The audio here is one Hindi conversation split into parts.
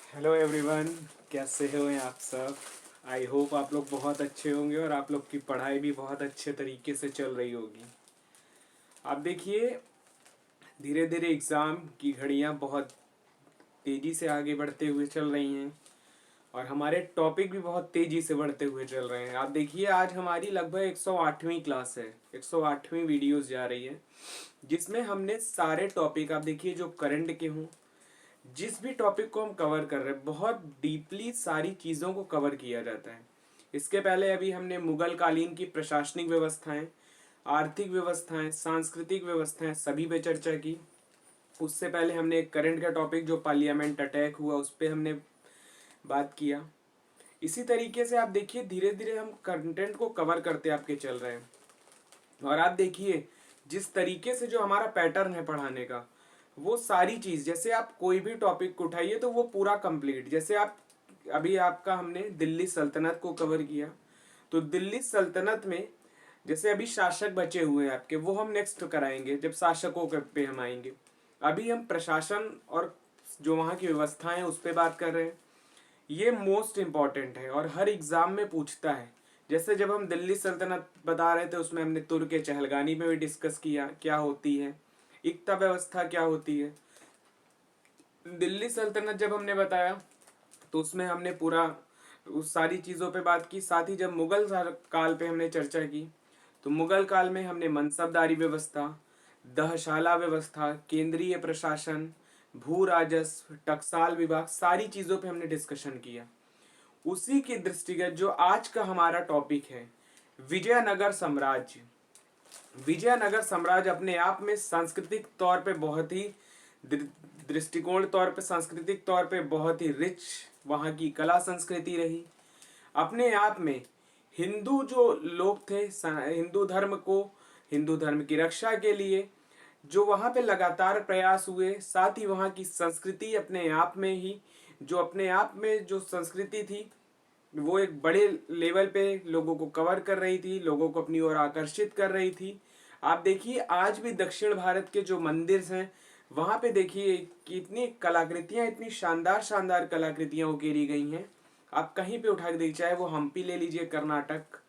Hello everyone. कैसे हो आप सब? आई होप आप लोग बहुत अच्छे होंगे और आप लोग की पढ़ाई भी बहुत अच्छे तरीके से चल रही होगी। आप देखिए, धीरे धीरे एग्ज़ाम की घड़ियां बहुत तेज़ी से आगे बढ़ते हुए चल रही हैं और हमारे टॉपिक भी बहुत तेज़ी से बढ़ते हुए चल रहे हैं। आप देखिए, आज हमारी लगभग 108वीं क्लास है, 108वीं वीडियोस जा रही है, जिसमें हमने सारे टॉपिक आप देखिए जो करंट के हों, जिस भी टॉपिक को हम कवर कर रहे हैं बहुत डीपली सारी चीज़ों को कवर किया जाता है। इसके पहले अभी हमने मुगल कालीन की प्रशासनिक व्यवस्थाएं, आर्थिक व्यवस्थाएं, सांस्कृतिक व्यवस्थाएं सभी पे चर्चा की। उससे पहले हमने एक करंट का टॉपिक जो पार्लियामेंट अटैक हुआ उस पर हमने बात किया। इसी तरीके से आप देखिए धीरे धीरे हम कंटेंट को कवर करते आपके चल रहे हैं। और आप देखिए जिस तरीके से जो हमारा पैटर्न है पढ़ाने का, वो सारी चीज जैसे आप कोई भी टॉपिक को उठाइए तो वो पूरा कंप्लीट। जैसे आप अभी आपका हमने दिल्ली सल्तनत को कवर किया, तो दिल्ली सल्तनत में जैसे अभी शासक बचे हुए हैं आपके, वो हम नेक्स्ट कराएंगे जब शासकों पे हम आएंगे। अभी हम प्रशासन और जो वहाँ की व्यवस्था है उस पर बात कर रहे हैं। ये मोस्ट इम्पॉर्टेंट है और हर एग्जाम में पूछता है। जैसे जब हम दिल्ली सल्तनत बता रहे थे उसमें हमने तुर्क चहलगानी में भी डिस्कस किया क्या होती है, इक्ता व्यवस्था क्या होती है। दिल्ली सल्तनत जब हमने बताया तो उसमें हमने पूरा उस सारी चीज़ों पे बात की। साथ ही जब मुगल काल पे हमने चर्चा की तो मुगल काल में हमने मनसबदारी व्यवस्था, दहशाला व्यवस्था, केंद्रीय प्रशासन, भू राजस्व, टकसाल विभाग, सारी चीज़ों पे हमने डिस्कशन किया। उसी के दृष्टिगत जो आज का हमारा टॉपिक है, विजयनगर साम्राज्य। विजयनगर साम्राज्य अपने आप में सांस्कृतिक तौर पे बहुत ही दृष्टिकोण तौर पे, सांस्कृतिक तौर पे बहुत ही रिच वहाँ की कला संस्कृति रही। अपने आप में हिंदू जो लोग थे, हिंदू धर्म को, हिंदू धर्म की रक्षा के लिए जो वहाँ पे लगातार प्रयास हुए, साथ ही वहाँ की संस्कृति अपने आप में ही, जो अपने आप में जो संस्कृति थी वो एक बड़े लेवल पे लोगों को कवर कर रही थी, लोगों को अपनी ओर आकर्षित कर रही थी। आप देखिए आज भी दक्षिण भारत के जो मंदिर हैं वहां पे देखिए कि इतनी कलाकृतियां, इतनी शानदार शानदार कलाकृतियां उकेरी गई हैं। आप कहीं पे उठा के देखिए, चाहे वो हम्पी ले लीजिए कर्नाटक,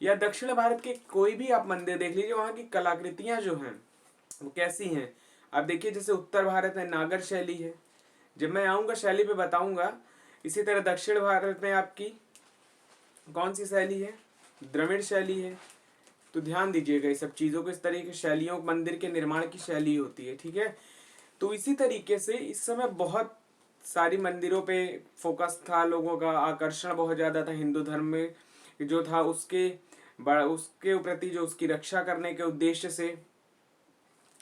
या दक्षिण भारत के कोई भी आप मंदिर देख लीजिए, वहां की कलाकृतियां जो हैं वो कैसी हैं। आप देखिए जैसे उत्तर भारत में नागर शैली है, जब मैं आऊंगा शैली पे बताऊंगा। इसी तरह दक्षिण भारत में आपकी कौन सी शैली है, द्रविड़ शैली है। तो ध्यान दीजिएगा ये सब चीज़ों को, इस तरह की शैलियों मंदिर के निर्माण की शैली होती है, ठीक है। तो इसी तरीके से इस समय बहुत सारी मंदिरों पे फोकस था, लोगों का आकर्षण बहुत ज़्यादा था हिंदू धर्म में जो था उसके प्रति, जो उसकी रक्षा करने के उद्देश्य से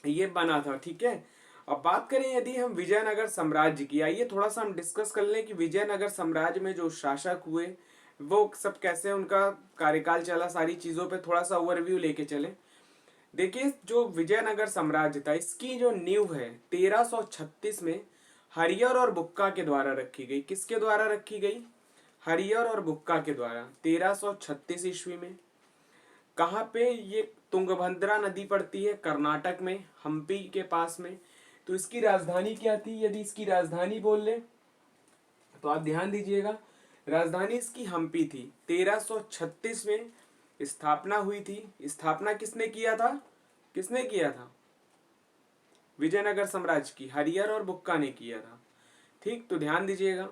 ये बना था, ठीक है। अब बात करें यदि हम विजयनगर साम्राज्य की, आइए थोड़ा सा हम डिस्कस कर लें कि विजयनगर साम्राज्य में जो शासक हुए वो सब कैसे उनका कार्यकाल चला, सारी चीजों पे थोड़ा सा ओवरव्यू लेके चले। देखिए जो विजयनगर साम्राज्य था इसकी जो नींव है 1336 में हरियर और बुक्का के द्वारा रखी गई। किसके द्वारा रखी गई? हरियर और बुक्का के द्वारा 1336 ईस्वी में। कहाँ पे? ये तुंगभद्रा नदी पड़ती है कर्नाटक में, हम्पी के पास में। तो इसकी राजधानी क्या थी? यदि इसकी राजधानी बोल ले तो आप ध्यान दीजिएगा, राजधानी इसकी हम्पी थी। 1336 में स्थापना हुई थी। स्थापना किसने किया था? किसने किया था? विजयनगर साम्राज्य की हरियर और बुक्का ने किया था, ठीक। तो ध्यान दीजिएगा।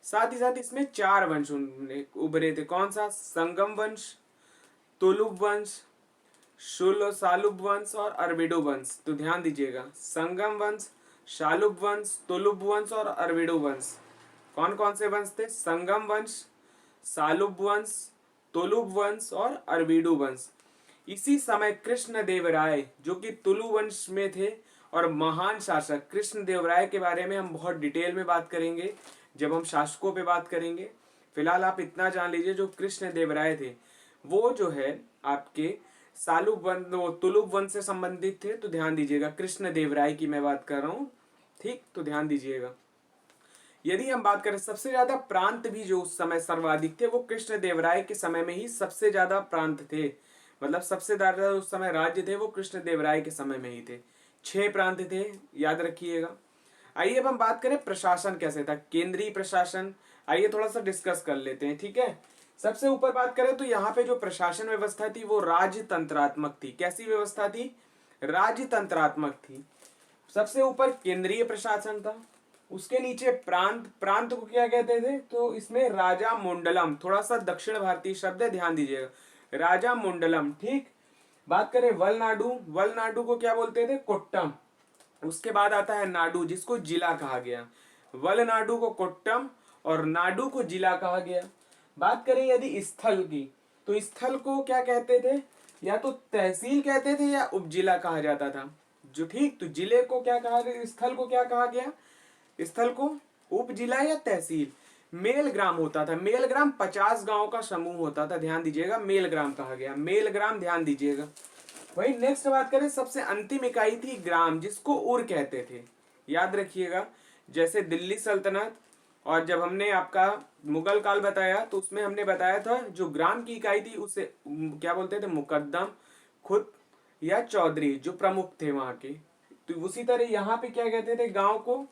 साथ ही साथ इसमें 4 वंश उभरे थे। कौन सा? संगम वंश, तुलुप वंश, शालुब वंश और अरविडो वंश। तो ध्यान दीजिएगा, संगम वंश, शालुब वंश, तुलुप वंश और अरविडो वंश। कौन कौन से वंश थे? संगम वंश, सालुब वंश, तुलुप वंश और अरविडो वंश। इसी समय कृष्णदेवराय जो कि तुलु वंश में थे और महान शासक, कृष्णदेवराय के बारे में हम बहुत डिटेल में बात करेंगे जब हम शासकों पे बात करेंगे। फिलहाल आप इतना जान लीजिए जो कृष्णदेवराय थे वो जो है आपके सालुब वंश, वो तुलुप वंश से संबंधित थे। तो ध्यान दीजिएगा, कृष्णदेवराय की मैं बात कर रहा हूँ, ठीक। तो ध्यान दीजिएगा। यदि हम बात करें सबसे ज्यादा प्रांत भी जो उस समय सर्वाधिक थे वो कृष्णदेवराय के समय में ही सबसे ज्यादा प्रांत थे, मतलब सबसे ज्यादा उस समय राज्य थे वो कृष्णदेवराय के समय में ही थे। 6 प्रांत थे, याद रखिएगा। आइए अब हम बात करें प्रशासन कैसे था, केंद्रीय प्रशासन। आइए थोड़ा सा डिस्कस कर लेते हैं, ठीक है। सबसे ऊपर बात करें तो यहाँ पे जो प्रशासन व्यवस्था थी वो राजतंत्रात्मक थी। कैसी व्यवस्था थी? राजतंत्रात्मक थी। सबसे ऊपर केंद्रीय प्रशासन था, उसके नीचे प्रांत। प्रांत को क्या कहते थे? तो इसमें राजा मंडलम, थोड़ा सा दक्षिण भारतीय शब्द है, ध्यान दीजिएगा, राजा मंडलम, ठीक। बात करें वलनाडु, वलनाडु को क्या बोलते थे? कोट्टम। उसके बाद आता है नाडु, जिसको जिला कहा गया। वलनाडु को कोट्टम और नाडु को जिला कहा गया। बात करें यदि स्थल की, तो स्थल को क्या कहते थे? या तो तहसील कहते थे या उपजिला कहा जाता था, जो ठीक। तो जिले को क्या कहा गया? स्थल को क्या कहा गया? स्थल को उपजिला या तहसील। मेल ग्राम होता था, मेल ग्राम 50 गांव का समूह होता था, ध्यान दीजिएगा, मेल ग्राम कहा गया, मेल ग्राम, ध्यान दीजिएगा। वही नेक्स्ट बात करें, सबसे अंतिम इकाई थी ग्राम, जिसको उर कहते थे, याद रखिएगा। जैसे दिल्ली सल्तनत और जब हमने आपका मुगल काल बताया तो उसमें हमने बताया था जो ग्राम की इकाई थी उसे क्या बोलते थे? मुकद्दम, खुद या चौधरी, जो प्रमुख थे वहां के। तो उसी तरह यहाँ पे क्या कहते थे? गांव को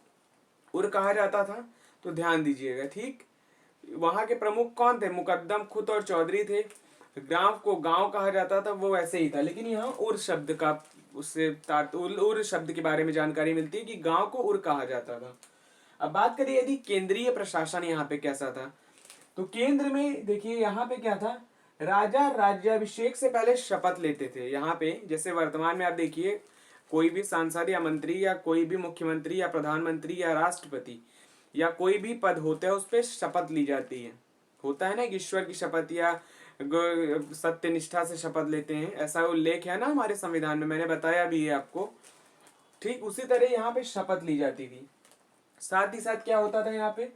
उर कहा जाता था, तो ध्यान दीजिएगा, ठीक। वहां के प्रमुख कौन थे? मुकद्दम, खुद और चौधरी थे। ग्राम को गांव कहा जाता था, वो ऐसे ही था, लेकिन यहाँ उर शब्द का उससे उर शब्द के बारे में जानकारी मिलती है कि गांव को उर कहा जाता था। अब बात करिए यदि केंद्रीय प्रशासन यहाँ पे कैसा था, तो केंद्र में देखिए यहाँ पे क्या था? राजा राज्याभिषेक से पहले शपथ लेते थे। यहाँ पे जैसे वर्तमान में आप देखिए, कोई भी सांसद या मंत्री या कोई भी मुख्यमंत्री या प्रधानमंत्री या राष्ट्रपति या कोई भी पद होता है उस पर शपथ ली जाती है। होता है ना कि ईश्वर की शपथ या सत्यनिष्ठा से शपथ लेते हैं, ऐसा उल्लेख है ना हमारे संविधान में, मैंने बताया भी है आपको। ठीक उसी तरह यहाँ पे शपथ ली जाती थी। साथ ही साथ क्या होता था? यहाँ पे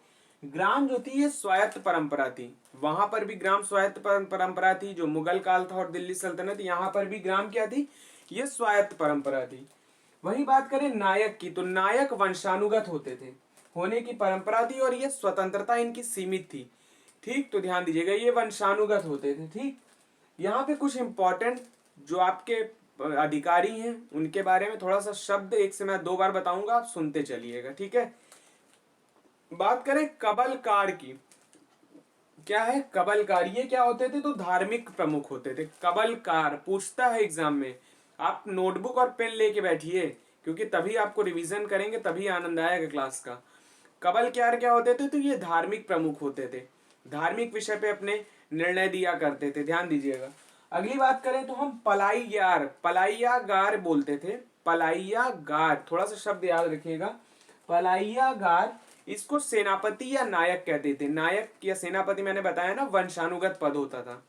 ग्राम जो थी ये स्वायत्त परंपरा थी। वहां पर भी ग्राम स्वायत्त परंपरा थी, जो मुगल काल था और दिल्ली सल्तनत, यहाँ पर भी ग्राम क्या थी? ये स्वायत्त परंपरा थी। वही बात करें नायक की, तो नायक वंशानुगत होते थे, होने की परंपरा थी और ये स्वतंत्रता इनकी सीमित थी, ठीक। तो ध्यान दीजिएगा, ये वंशानुगत होते थे, ठीक। यहाँ पे कुछ इंपॉर्टेंट जो आपके अधिकारी हैं उनके बारे में थोड़ा सा शब्द एक से मैं 2 बार बताऊंगा, आप सुनते चलिएगा, ठीक है। बात करें कबलकार की, क्या है कबलकार? ये क्या होते थे? तो धार्मिक प्रमुख होते थे। कबलकार पूछता है एग्जाम में, आप नोटबुक और पेन लेके बैठिए, क्योंकि तभी आपको रिवीजन करेंगे, तभी आनंद आएगा क्लास का। कबलकार क्या होते थे? तो ये धार्मिक प्रमुख होते थे, धार्मिक विषय पे अपने निर्णय दिया करते थे, ध्यान दीजिएगा। अगली बात करें तो हम पलाईयार, पलाईयागार बोलते थे, पलाईयागार, थोड़ा सा शब्द याद रखिएगा, पलाईयागार। इसको सेनापति या नायक कहते थे। नायक या सेनापति मैंने बताया ना, वंशानुगत पद होता था,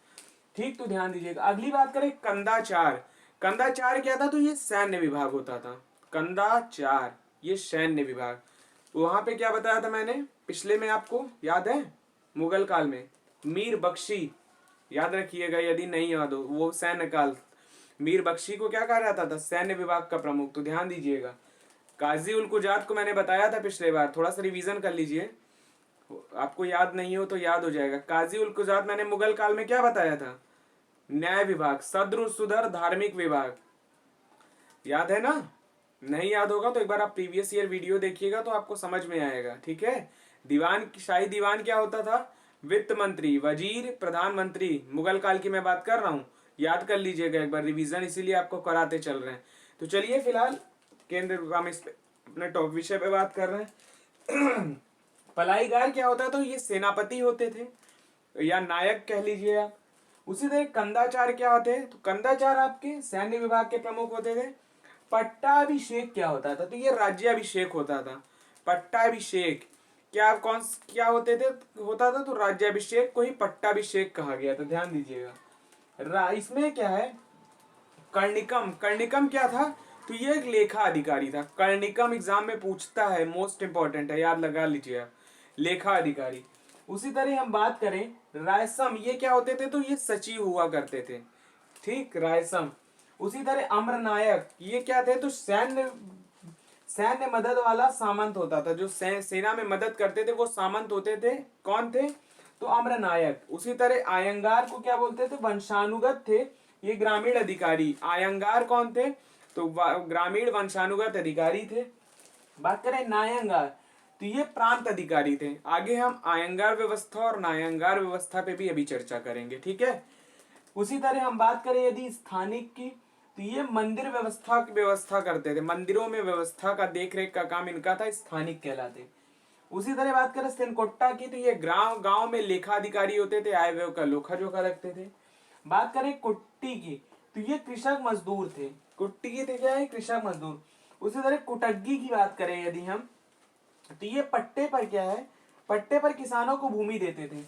ठीक। तो ध्यान दीजिएगा। अगली बात करें कंदाचार, कंदाचार क्या था? तो ये सैन्य विभाग होता था, कंदाचार ये सैन्य विभाग। वहां पे क्या बताया था मैंने पिछले में, आपको याद है? मुगल काल में मीर बख्शी, याद रखिएगा यदि नहीं याद हो, वो सैन्य काल, मीर बख्शी को क्या कहा जाता था? सैन्य विभाग का प्रमुख। तो ध्यान दीजिएगा। काजी उल कुजात को मैंने बताया था पिछले बार, थोड़ा सा रिवीजन कर लीजिए, आपको याद नहीं हो तो याद हो जाएगा। काजी उल कुजात मैंने मुगल काल में क्या बताया था? न्याय विभाग, सद्र सुधर धार्मिक विभाग, याद है ना? नहीं याद होगा तो एक बार आप प्रीवियस ईयर वीडियो देखिएगा तो आपको समझ में आएगा, ठीक है। दीवान, शाही दीवान क्या होता था? वित्त मंत्री, वजीर, प्रधानमंत्री, मुगल काल की मैं बात कर रहा हूँ, याद कर लीजिएगा एक बार, रिवीजन इसीलिए आपको कराते चल रहे हैं। तो चलिए फिलहाल केंद्र, हम इस अपने टॉप विषय पे बात कर रहे हैं। पलाईगार क्या होता है? तो ये सेनापति होते थे या नायक कह लीजिए आप। उसी तरह कंदाचार क्या होते हैं? तो कंदाचार आपके सैन्य विभाग के प्रमुख होते थे। पट्टाभिषेक क्या होता था? तो ये राज्याभिषेक होता था। पट्टाभिषेक क्या, कौन क्या होते थे? होता था, तो राज्याभिषेक को ही पट्टाभिषेक कहा गया था, ध्यान दीजिएगा। इसमें क्या है? कर्णिकम, कर्णिकम क्या था? तो ये एक लेखा अधिकारी था। कर्णिकम एग्जाम में पूछता है, मोस्ट इंपॉर्टेंट है, याद लगा लीजिए आप, लेखा अधिकारी। उसी तरह हम बात करें रायसम, ये क्या होते थे? तो ये सचिव हुआ करते थे, ठीक, रायसम। उसी तरह अम्रनायक, ये क्या थे? तो सैन्य सैन्य मदद वाला सामंत होता था, जो सेना में मदद करते थे वो सामंत होते थे। कौन थे? तो अम्रनायक। उसी तरह आयंगार को क्या बोलते थे? वंशानुगत थे, ये ग्रामीण अधिकारी। आयंगार कौन थे? तो ग्रामीण वंशानुगत अधिकारी थे। बात करें नायंगार, तो ये प्रांत अधिकारी थे। आगे हम आयंगार व्यवस्था और नायंगार व्यवस्था पे भी अभी चर्चा करेंगे, ठीक है। उसी तरह हम बात करें यदि स्थानिक की, तो ये मंदिर व्यवस्था की व्यवस्था करते थे, मंदिरों में व्यवस्था का देख रेख का काम इनका था, स्थानिक कहलाते। उसी तरह बात करें सेनकोट्टा की, तो ये गांव गांव में लेखा अधिकारी होते थे, आय व्यय का लेखा जोखा रखते थे। बात करें कुट्टी की, तो ये कृषक मजदूर थे। कुट्टी के थे क्या है, कृषक मजदूर। उसी तरह कुटग्गी की बात करें यदि हम, तो ये पट्टे पर क्या है, पट्टे पर किसानों को भूमि देते थे।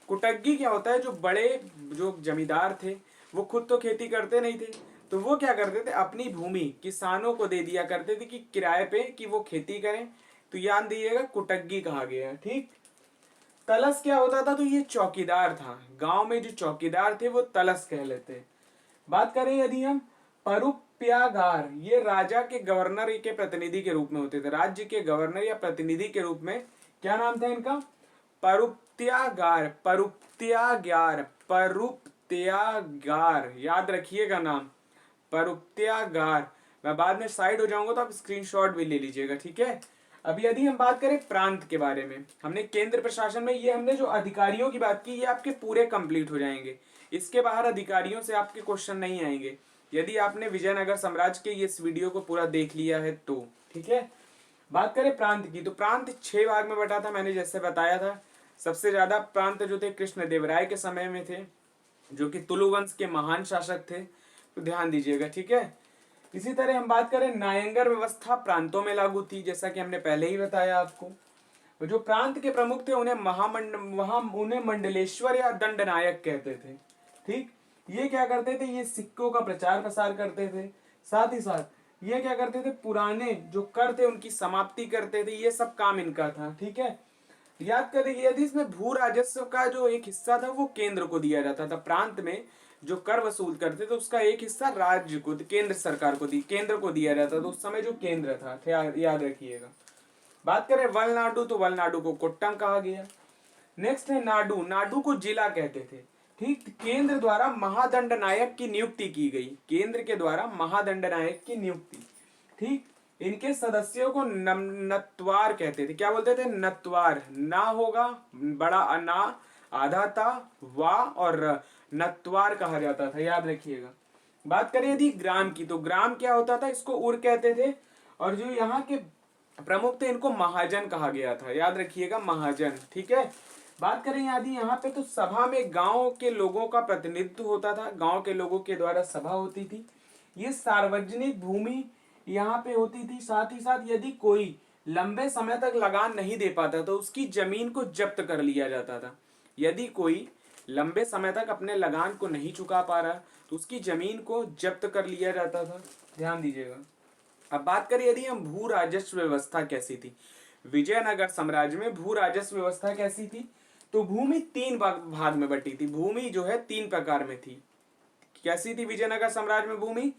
कुटग्गी क्या होता है, जो बड़े जो जमींदार थे वो खुद तो खेती करते नहीं थे, तो वो क्या करते थे, अपनी भूमि किसानों को दे दिया करते थे कि किराए पे कि वो खेती करें, तो याद दीजिएगा कुटग्गी कहा गया है, ठीक। तलस क्या होता था, तो ये चौकीदार था, गांव में जो चौकीदार थे वो तलस कह लेते। बात करें यदि हम परुप्यागार, ये राजा के गवर्नर के प्रतिनिधि के रूप में होते थे, राज्य के गवर्नर या प्रतिनिधि के रूप में, क्या नाम था इनका, परुप्त्यागार, परुप्त्यागार, परुप्त्यागार, याद रखिएगा नाम, परुप्त्यागार। मैं बाद में साइड हो जाऊंगा तो आप स्क्रीनशॉट भी ले लीजिएगा, ठीक है। अभी यदि हम बात करें प्रांत के बारे में, हमने केंद्र प्रशासन में ये हमने जो अधिकारियों की बात की, ये आपके पूरे कंप्लीट हो जाएंगे, इसके बाहर अधिकारियों से आपके क्वेश्चन नहीं आएंगे यदि आपने विजयनगर साम्राज्य के इस वीडियो को पूरा देख लिया है तो, ठीक है। बात करें प्रांत की, तो प्रांत 6 भाग में बटा था, मैंने जैसे बताया था। सबसे ज्यादा प्रांत जो थे कृष्णदेवराय के समय में थे, जो कि तुलु वंश के महान शासक थे, तो ध्यान दीजिएगा, ठीक है। इसी तरह हम बात करें नायंगर व्यवस्था प्रांतों में लागू थी, जैसा कि हमने पहले ही बताया आपको। जो प्रांत के प्रमुख थे उन्हें मंडलेश्वर या दंडनायक कहते थे, ठीक। ये क्या करते थे, ये सिक्कों का प्रचार प्रसार करते थे, साथ ही साथ ये क्या करते थे, पुराने जो कर थे उनकी समाप्ति करते थे, ये सब काम इनका था, ठीक है। याद करें यदि इसमें भू राजस्व का जो एक हिस्सा था वो केंद्र को दिया जाता था, प्रांत में जो कर वसूल करते थे उसका एक हिस्सा राज्य को, केंद्र सरकार को केंद्र को दिया जाता था, उस समय जो केंद्र था, याद रखिएगा। बात करें वलनाडु, तो वलनाडु को कोट्टम कहा गया। नेक्स्ट है नाडु, नाडु को जिला कहते थे, ठीक। केंद्र द्वारा महादंड नायक की नियुक्ति की गई, केंद्र के द्वारा महादंड नायक की नियुक्ति, ठीक। इनके सदस्यों को नत्वार कहते थे, क्या बोलते थे, नत्वार, ना होगा बड़ा ना आधा था, वा और नत्वार कहा जाता था, याद रखिएगा। बात करें यदि ग्राम की, तो ग्राम क्या होता था, इसको उर कहते थे, और जो यहाँ के प्रमुख थे इनको महाजन कहा गया था, याद रखिएगा, महाजन, ठीक है। बात करें यदि यहाँ पे, तो सभा में गांव के लोगों का प्रतिनिधित्व होता था, गांव के लोगों के द्वारा सभा होती थी। ये सार्वजनिक भूमि यहाँ पे होती थी। साथ ही साथ यदि कोई लंबे समय तक लगान नहीं दे पाता तो उसकी जमीन को जब्त कर लिया जाता था। यदि कोई लंबे समय तक अपने लगान को नहीं चुका पा रहा तो उसकी जमीन को जब्त कर लिया जाता था, ध्यान दीजिएगा। अब बात करें यदि हम भू राजस्व व्यवस्था कैसी थी, विजयनगर साम्राज्य में भू राजस्व व्यवस्था कैसी थी, तो भूमि 3 भाग में बटी थी। भूमि जो है 3 प्रकार में थी। कैसी थी विजयनगर साम्राज्य में भूमि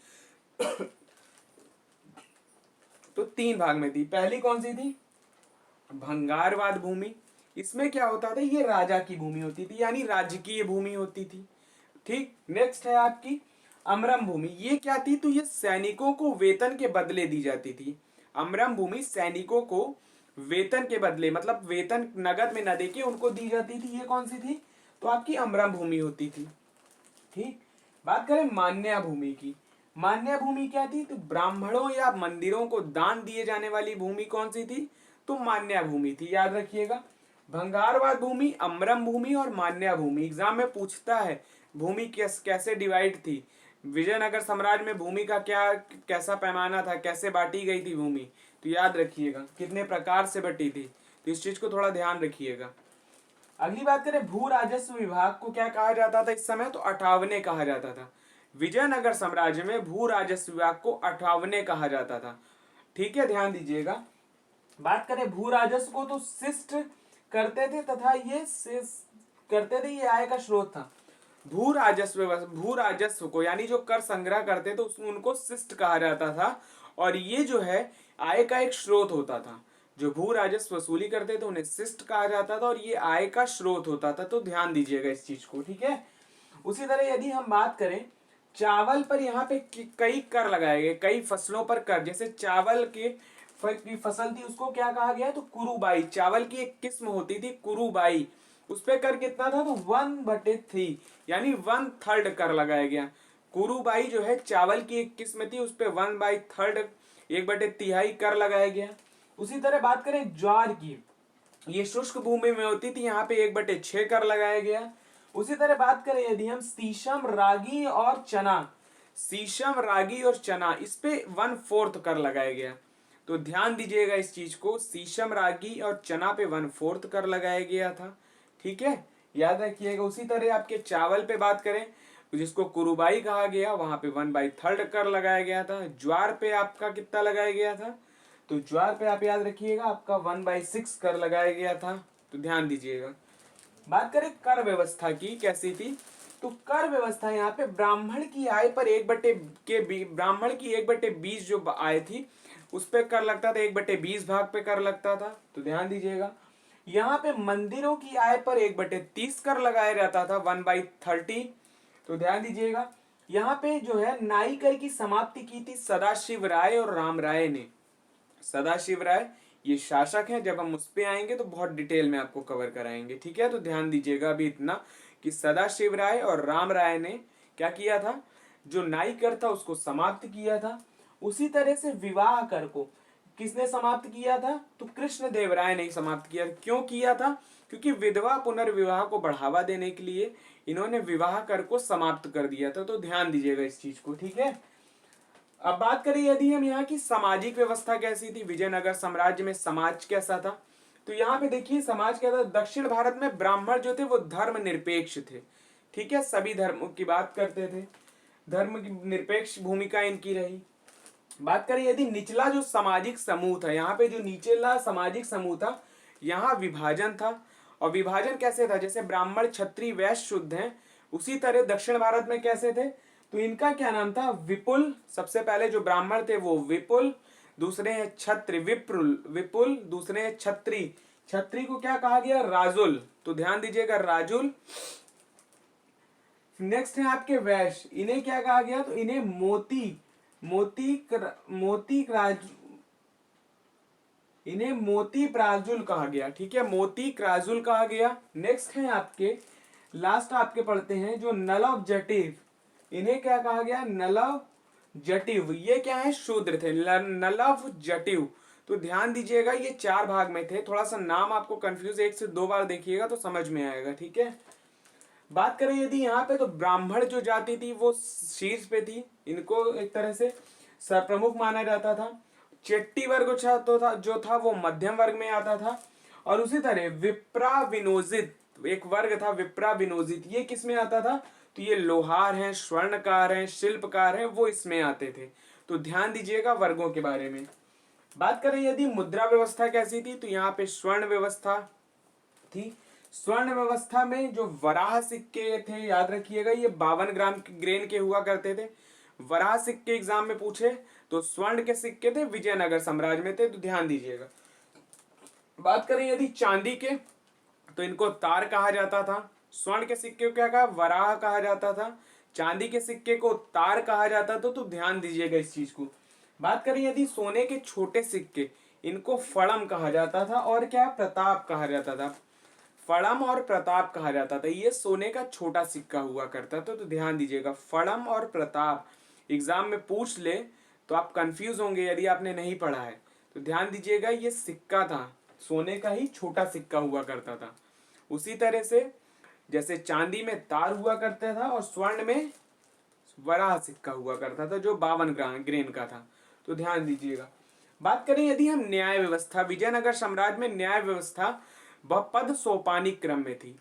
तो 3 भाग में थी। पहली कौन सी थी, भंगारवाद भूमि। इसमें क्या होता था, ये राजा की भूमि होती थी, यानी राजकीय भूमि होती थी, ठीक। नेक्स्ट है आपकी अमरम भूमि। ये क्या थी, तो ये सैनिकों को वेतन के बदले दी जाती थी। अमरम भूमि सैनिकों को वेतन के बदले, मतलब वेतन नगद में न देके उनको दी जाती थी। ये कौन सी थी, तो आपकी अमरम भूमि होती थी, ठीक। बात करें मान्या भूमि की, मान्या भूमि क्या थी, तो ब्राह्मणों या मंदिरों को दान दिए जाने वाली भूमि कौन सी थी, तो मान्या भूमि थी, याद रखिएगा। भंगारवाद भूमि, अमरम भूमि और मान्या भूमि। एग्जाम में पूछता है भूमि कैसे डिवाइड थी, विजयनगर साम्राज्य में भूमि का क्या कैसा पैमाना था, कैसे बांटी गई थी भूमि, तो याद रखिएगा कितने प्रकार से बटी थी, तो इस चीज को थोड़ा ध्यान रखिएगा। अगली बात करें भू राजस्व विभाग को क्या कहा जाता था इस समय, तो अठावने कहा जाता था। विजयनगर साम्राज्य में भू राजस्व विभाग को अठावने कहा जाता था, ठीक है, ध्यान दीजिएगा। बात करें भू राजस्व को, तो शिष्ट करते थे तथा ये करते थे, ये आय का स्रोत था। भू राजस्व को यानी जो कर संग्रह करते थे उनको शिष्ट कहा जाता था, और ये जो है आय का एक स्रोत होता था। जो भू राजस्व वसूली करते थे उन्हें शिष्ट कहा जाता था, और ये आय का स्रोत होता था, तो ध्यान दीजिएगा इस चीज को, ठीक है। उसी तरह यदि हम बात करें चावल पर, यहाँ पे कई कर लगाए गए, कई फसलों पर कर, जैसे चावल के की फसल थी उसको क्या कहा गया, तो कुरुबाई। चावल की एक किस्म होती थी कुरुबाई, उस पे कर कितना था, तो 1/3 यानी 1/3 कर लगाया गया। कुरुबाई जो है चावल की एक किस्म थी, उस पे 1/3 1/3 कर लगाया गया। उसी तरह बात करें ज्वार की, ये शुष्क भूमि में होती थी, यहाँ पे 1/6 कर लगाया गया। उसी तरह बात करें यदि हम सीशम, रागी और चना, सीशम, रागी और चना, इस पे 1/4 कर लगाया गया। तो ध्यान दीजिएगा इस चीज को, सीशम, रागी और चना पे 1/4 कर लगाया गया था। ठीक है, याद रखिएगा। उसी तरह आपके चावल पे बात करें, जिसको कुरुबाई कहा गया, वहां पे 1/3 कर लगाया गया था। ज्वार पे आपका कितना लगाया गया था, तो ज्वार पे आप याद रखिएगा आपका 1/6 कर लगाया गया था। तो ध्यान दीजिएगा। बात करें कर व्यवस्था की, कैसी थी, तो कर व्यवस्था यहाँ पे ब्राह्मण की आय पर ब्राह्मण की 1/20 जो आय थी उस पे कर लगता था, 1/20 भाग पे कर लगता था। तो ध्यान दीजिएगा। यहाँ पे मंदिरों की आय पर 1/30 कर लगाया जाता था, 1/30। तो ध्यान दीजिएगा। यहाँ पे जो है नाई कर की समाप्ति की थी सदाशिव राय और राम राय ने। सदाशिव राय ये शासक हैं, जब हम उस पे आएंगे तो बहुत डिटेल में आपको कवर कराएंगे। ठीक है, तो ध्यान दीजिएगा अभी इतना कि सदाशिव राय और राम राय ने क्या किया था, जो नाई कर था उसको समाप्त किया था। उसी तरह से विवाह कर को किसने समाप्त किया था, तो कृष्ण देव राय ने समाप्त किया। क्यों किया था, क्योंकि विधवा पुनर्विवाह को बढ़ावा देने के लिए इन्होंने विवाह कर को समाप्त कर दिया था। तो ध्यान दीजिएगा इस चीज को। ठीक है, अब बात करें यदि हम यहाँ की सामाजिक व्यवस्था कैसी थी, विजयनगर साम्राज्य में समाज कैसा था, तो यहाँ पे देखिए समाज क्या था। दक्षिण भारत में ब्राह्मण जो थे वो धर्म निरपेक्ष थे। ठीक है, सभी धर्मों की बात करते थे, धर्म की निरपेक्ष भूमिका इनकी रही। बात करें यदि निचला जो सामाजिक समूह था, यहाँ पे जो निचला सामाजिक समूह था, यहाँ विभाजन था। और विभाजन कैसे था, जैसे ब्राह्मण, क्षत्रिय, वैश्य, शुद्ध हैं, उसी तरह दक्षिण भारत में कैसे थे, तो इनका क्या नाम था, विपुल। सबसे पहले जो ब्राह्मण थे वो विपुल, दूसरे हैं क्षत्रिय, विपुल, दूसरे हैं क्षत्रिय। क्षत्रिय को क्या कहा गया, राजुल। तो ध्यान दीजिएगा, राजुल। नेक्स्ट है आपके वैश्य, इन्हें क्या कहा गया, तो इन्हें इन्हें मोती प्राजुल कहा गया। ठीक है, मोती क्राजुल कहा गया। नेक्स्ट है आपके लास्ट आपके पढ़ते हैं जो नलव जटिव, इन्हें क्या कहा गया, नलव जटिव। ये क्या है, शूद्र थे, नलव जटिव। तो ध्यान दीजिएगा ये 4 भाग में थे। थोड़ा सा नाम आपको कंफ्यूज 1 से 2 बार देखिएगा तो समझ में आएगा। ठीक है, बात करें यदि यहाँ पे, तो ब्राह्मण जो जाति थी वो शीर्ष पे थी, इनको एक तरह से सरप्रमुख माना जाता था। चेट्टी वर्ग जो था वो मध्यम वर्ग में आता था। और उसी तरह विप्रा विनोजित एक वर्ग था, विप्रा विनोजित, ये किस में आता था, तो ये लोहार हैं, स्वर्णकार हैं, शिल्पकार हैं, वो इसमें आते थे। तो ध्यान दीजिएगा वर्गों के बारे में। बात करें यदि मुद्रा व्यवस्था कैसी थी, तो यहाँ पे स्वर्ण व्यवस्था थी। स्वर्ण व्यवस्था में जो वराह सिक्के थे, याद रखिएगा ये 52 ग्राम ग्रेन के हुआ करते थे। वराह सिक्के एग्जाम में पूछे तो स्वर्ण के सिक्के थे, विजयनगर साम्राज्य में थे। तो ध्यान दीजिएगा। बात करें यदि चांदी के, तो इनको तार कहा जाता था। स्वर्ण के सिक्के को क्या कहा, वराह कहा जाता था। चांदी के सिक्के को तार कहा जाता था। तो ध्यान दीजिएगा इस चीज को। बात करें यदि सोने के छोटे सिक्के, इनको फड़म कहा जाता था और क्या, प्रताप कहा जाता था। फड़म और प्रताप कहा जाता था, ये सोने का छोटा सिक्का हुआ करता था। तो ध्यान दीजिएगा, फड़म और प्रताप एग्जाम में पूछ ले तो आप कंफ्यूज होंगे यदि आपने नहीं पढ़ा है। तो ध्यान दीजिएगा ये सिक्का था, सोने का ही छोटा सिक्का हुआ करता था। उसी तरह से जैसे चांदी में तार हुआ करता था और स्वर्ण में वराह सिक्का हुआ करता था जो 52 ग्रेन का था। तो ध्यान दीजिएगा। बात करें यदि हम न्याय व्यवस्था, विजयनगर साम्राज्य में न्याय व्यवस्था वह पद सोपानिक क्रम में थी।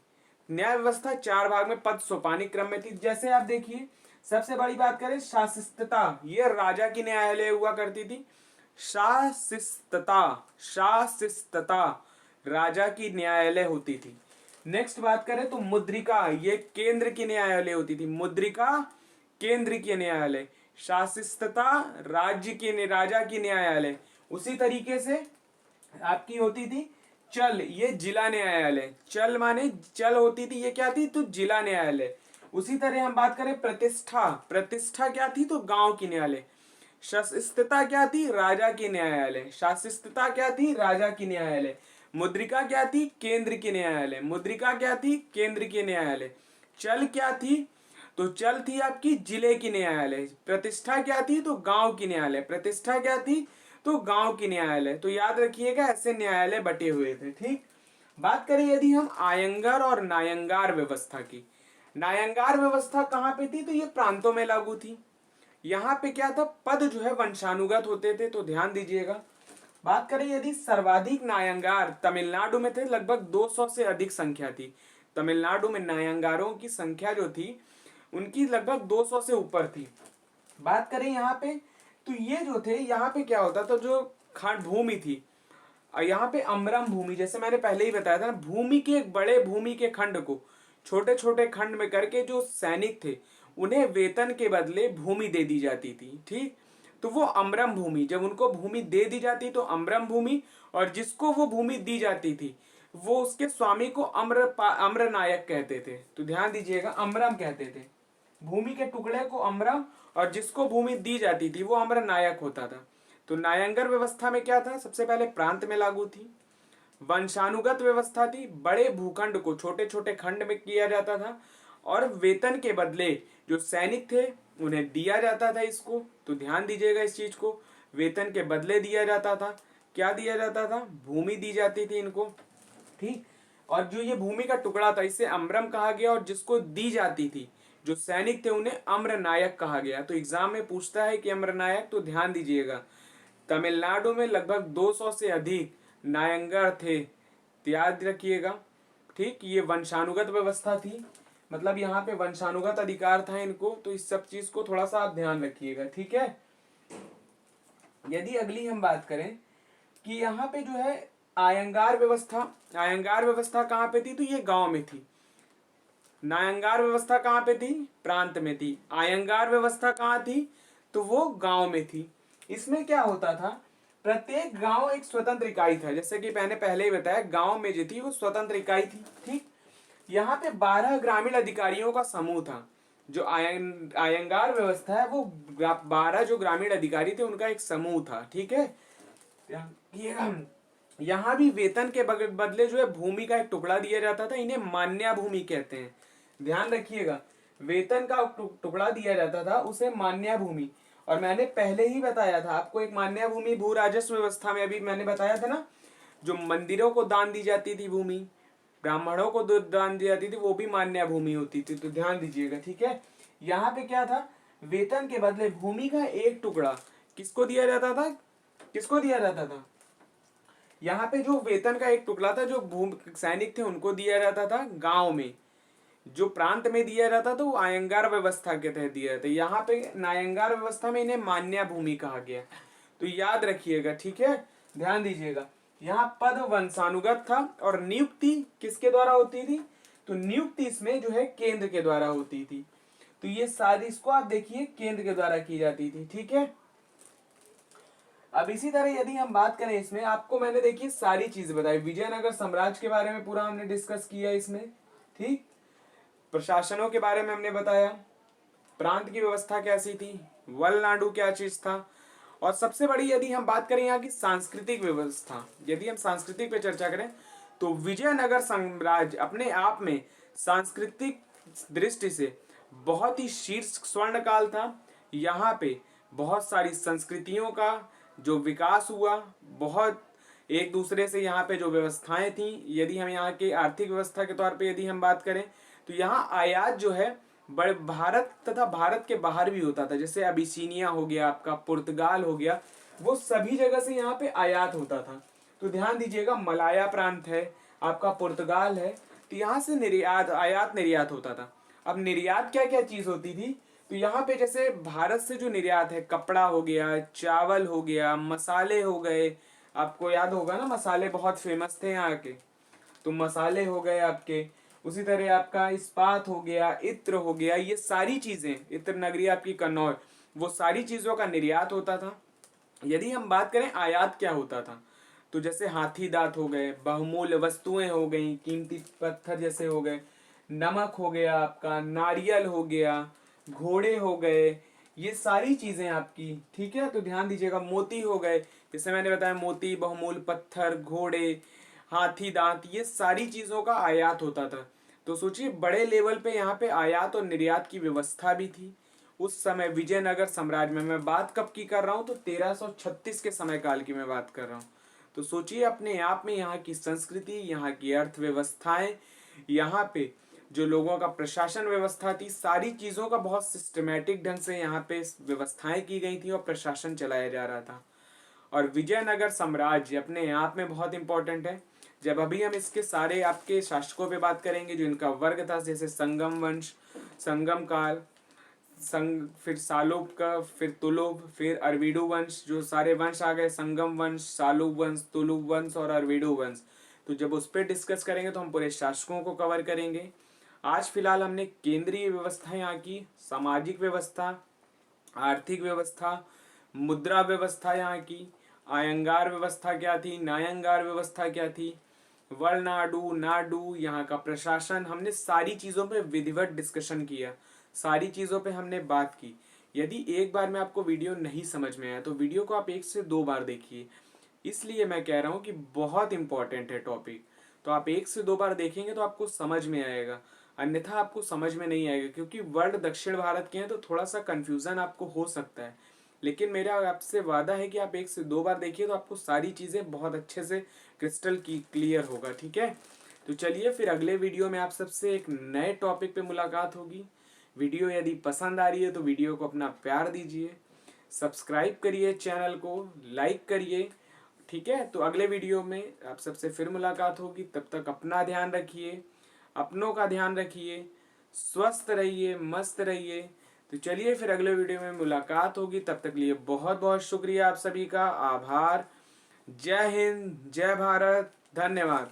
न्याय व्यवस्था 4 भाग में पद सोपानिक क्रम में थी। जैसे आप देखिए, सबसे बड़ी बात करें शासिस्तता, ये राजा की न्यायालय हुआ करती थी। शासिस्तता, शासिस्तता राजा की न्यायालय होती थी। नेक्स्ट बात करें तो मुद्रिका, ये केंद्र की न्यायालय होती थी। मुद्रिका केंद्र की न्यायालय, शासिस्तता राज्य की, राजा की न्यायालय। उसी तरीके से आपकी होती थी चल, ये जिला न्यायालय। चल माने चल होती थी, ये क्या थी, तो जिला न्यायालय। उसी तरह हम बात करें प्रतिष्ठा, प्रतिष्ठा क्या थी, तो गांव की न्यायालय। शास्त्रता क्या थी? राजा की न्यायालय। शास्त्रता क्या थी? राजा की न्यायालय। मुद्रिका क्या थी? केंद्र की न्यायालय। मुद्रिका क्या थी? केंद्र की न्यायालय। चल क्या थी? तो चल थी आपकी जिले की न्यायालय। प्रतिष्ठा क्या थी? तो गांव की न्यायालय। प्रतिष्ठा क्या थी? तो गांव की न्यायालय। तो याद रखिएगा ऐसे न्यायालय बटे हुए थे। ठीक। बात करें यदि हम आयंगर और नायंगार व्यवस्था की। नायंगार व्यवस्था कहाँ पे थी? तो ये प्रांतों में लागू थी। यहाँ पे क्या था? पद जो है वंशानुगत होते थे। तो ध्यान दीजिएगा। बात करें यदि सर्वाधिक नायंगार तमिलनाडु में थे, लगभग 200 से अधिक संख्या थी। तमिलनाडु में नायंगारों की संख्या जो थी उनकी लगभग 200 से ऊपर थी। बात करें यहाँ पे तो ये जो थे यहाँ पे क्या होता था, जो खंड भूमि थी और यहाँ पे अमरम भूमि, जैसे मैंने पहले ही बताया था ना, भूमि के एक बड़े भूमि के खंड को छोटे छोटे खंड में करके जो सैनिक थे उन्हें वेतन के बदले भूमि दे दी जाती थी। ठीक। तो वो अमरम भूमि, जब उनको भूमि दे दी जाती तो अमरम भूमि, और जिसको वो भूमि दी जाती थी वो उसके स्वामी को अम्र नायक कहते थे। तो ध्यान दीजिएगा, अमरम कहते थे भूमि के टुकड़े को अमरम, और जिसको भूमि दी जाती थी वो अम्र नायक होता था। तो नायंगर व्यवस्था में क्या था? सबसे पहले प्रांत में लागू थी। वंशानुगत व्यवस्था थी, बड़े भूखंड को छोटे छोटे खंड में किया जाता था, और वेतन के बदले जो सैनिक थे उन्हें दिया जाता था इसको। तो ध्यान दीजिएगा इस चीज को, वेतन के बदले दिया जाता था। क्या दिया जाता था? भूमि दी जाती थी इनको। ठीक। और जो ये भूमि का टुकड़ा था इसे अम्रम कहा गया, और जिसको दी जाती थी जो सैनिक थे उन्हें अम्र नायक कहा गया। तो एग्जाम में पूछता है कि अम्र नायक, तो ध्यान दीजिएगा तमिलनाडु में लगभग 200 से अधिक नायंगर थे। तो याद रखिएगा। ठीक। ये वंशानुगत व्यवस्था थी, मतलब यहाँ पे वंशानुगत अधिकार था इनको। तो इस सब चीज को थोड़ा सा आप ध्यान रखिएगा। ठीक है। यदि अगली हम बात करें कि यहाँ पे जो है आयंगार व्यवस्था, आयंगार व्यवस्था कहाँ पे थी? तो ये गांव में थी। नायंगार व्यवस्था कहाँ पे थी? प्रांत में थी। आयंगार व्यवस्था कहाँ थी? तो वो गांव में थी। इसमें क्या होता था? प्रत्येक गांव एक स्वतंत्र इकाई था, जैसे कि मैंने पहले ही बताया गांव में जो थी वो स्वतंत्र इकाई थी। ठीक। यहाँ पे 12 ग्रामीण अधिकारियों का समूह था। जो आयंगार व्यवस्था है वो 12 जो ग्रामीण अधिकारी थे उनका एक समूह था। ठीक है। यहाँ भी वेतन के बदले जो है भूमि का एक टुकड़ा दिया जाता था। इन्हें मान्या भूमि कहते हैं। ध्यान रखिएगा, वेतन का टुकड़ा दिया जाता था उसे मान्या भूमि। और मैंने पहले ही बताया था आपको, एक मान्या भूमि भू राजस्व व्यवस्था में अभी मैंने बताया था ना, जो मंदिरों को दान दी जाती थी भूमि, ब्राह्मणों को दान दी जाती थी, वो भी मान्या भूमि होती थी। तो ध्यान दीजिएगा। ठीक है। यहाँ पे क्या था? वेतन के बदले भूमि का एक टुकड़ा किसको दिया जाता था? किसको दिया जाता था? यहाँ पे जो वेतन का एक टुकड़ा था जो भूमि सैनिक थे उनको दिया जाता था गांव में। जो प्रांत में दिया जाता था वो आयंगार व्यवस्था के तहत दिया जाता है। यहाँ पे नायंगार व्यवस्था में इन्हें मान्या भूमि कहा गया। तो याद रखिएगा। ठीक है। ध्यान दीजिएगा, यहाँ पद वंशानुगत था, और नियुक्ति किसके द्वारा होती थी? तो नियुक्ति इसमें जो है केंद्र के द्वारा होती थी। तो ये सारी इसको आप देखिए केंद्र के द्वारा की जाती थी। ठीक है। अब इसी तरह यदि हम बात करें इसमें, आपको मैंने देखिए सारी चीज बताई, विजयनगर साम्राज्य के बारे में पूरा हमने डिस्कस किया इसमें। ठीक। प्रशासनों के बारे में हमने बताया, प्रांत की व्यवस्था कैसी थी, वलनाडु क्या चीज था, और सबसे बड़ी यदि हम बात करें यहाँ की सांस्कृतिक व्यवस्था, यदि हम सांस्कृतिक पे चर्चा करें तो विजयनगर साम्राज्य अपने आप में सांस्कृतिक दृष्टि से बहुत ही शीर्ष स्वर्ण काल था। यहाँ पे बहुत सारी संस्कृतियों का जो विकास हुआ, बहुत एक दूसरे से यहाँ पे जो व्यवस्थाएं थी, यदि हम यहाँ के आर्थिक व्यवस्था के तौर पे यदि हम बात करें तो यहाँ आयात जो है बड़े भारत तथा भारत के बाहर भी होता था। जैसे अबिसीनिया हो गया आपका, पुर्तगाल हो गया, वो सभी जगह से यहाँ पे आयात होता था। तो ध्यान दीजिएगा, मलाया प्रांत है आपका, पुर्तगाल है, तो यहाँ से निर्यात आयात निर्यात होता था। अब निर्यात क्या क्या चीज होती थी? तो यहाँ पे जैसे भारत से जो निर्यात है, कपड़ा हो गया, चावल हो गया, मसाले हो गए, आपको याद होगा ना मसाले बहुत फेमस थे यहाँ के, तो मसाले हो गए आपके। उसी तरह आपका इस्पात हो गया, इत्र हो गया, ये सारी चीजें, इत्र नगरी आपकी कन्नौज, वो सारी चीजों का निर्यात होता था। यदि हम बात करें आयात क्या होता था, तो जैसे हाथी दांत हो गए, बहुमूल्य वस्तुएं हो गई, कीमती पत्थर जैसे हो गए, नमक हो गया आपका, नारियल हो गया, घोड़े हो गए, ये सारी चीजें आपकी, ठीक है, तो ध्यान दीजिएगा। मोती हो गए, जैसे मैंने बताया, मोती, बहुमूल्य पत्थर, घोड़े, हाथी दांत, ये सारी चीजों का आयात होता था। तो सोचिए बड़े लेवल पे यहाँ पे आयात और निर्यात की व्यवस्था भी थी उस समय विजयनगर साम्राज्य में। मैं बात कब की कर रहा हूँ, तो 1336 के समय काल की मैं बात कर रहा हूँ। तो सोचिए अपने आप में यहाँ की संस्कृति, यहाँ की अर्थव्यवस्थाएं, यहाँ पे जो लोगों का प्रशासन व्यवस्था थी, सारी चीजों का बहुत सिस्टमेटिक ढंग से यहाँ पे व्यवस्थाएं की गई थी और प्रशासन चलाया जा रहा था। और विजयनगर साम्राज्य अपने आप में बहुत इंपॉर्टेंट है। जब अभी हम इसके सारे आपके शासकों पे बात करेंगे, जो इनका वर्ग था, जैसे संगम वंश, संगम काल, फिर सालोब का, फिर तुलुब, फिर अरविडु वंश, जो सारे वंश आ गए, संगम वंश, सालुब वंश, तुलुब वंश और अरविडु वंश। तो जब उस पर डिस्कस करेंगे तो हम पूरे शासकों को कवर करेंगे। आज फिलहाल हमने केंद्रीय व्यवस्था यहाँ की, सामाजिक व्यवस्था, आर्थिक व्यवस्था, मुद्रा व्यवस्था यहाँ की, आयंगार व्यवस्था क्या थी, नायंगार व्यवस्था क्या थी, वर्नाडु, नाडु, यहाँ का प्रशासन, हमने सारी चीजों पे विधिवत डिस्कशन किया, सारी चीजों पे हमने बात की। यदि एक बार में आपको वीडियो नहीं समझ में आया तो वीडियो को आप 1 से 2 बार देखिए। इसलिए मैं कह रहा हूँ कि बहुत इंपॉर्टेंट है टॉपिक, तो आप 1 से 2 बार देखेंगे तो आपको समझ में आएगा, अन्यथा आपको समझ में नहीं आएगा। क्योंकि वर्ड दक्षिण भारत के हैं तो थोड़ा सा कंफ्यूजन आपको हो सकता है, लेकिन मेरा आपसे वादा है कि आप 1 से 2 बार देखिए तो आपको सारी चीज़ें बहुत अच्छे से क्रिस्टल की क्लियर होगा, ठीक है। तो चलिए फिर अगले वीडियो में आप सबसे एक नए टॉपिक पे मुलाकात होगी। वीडियो यदि पसंद आ रही है तो वीडियो को अपना प्यार दीजिए, सब्सक्राइब करिए, चैनल को लाइक करिए, ठीक है। तो अगले वीडियो में आप सबसे फिर मुलाकात होगी। तब तक अपना ध्यान रखिए, अपनों का ध्यान रखिए, स्वस्थ रहिए, मस्त रहिए। तो चलिए फिर अगले वीडियो में मुलाकात होगी। तब तक लिए बहुत बहुत शुक्रिया आप सभी का, आभार। जय हिंद, जय भारत, धन्यवाद।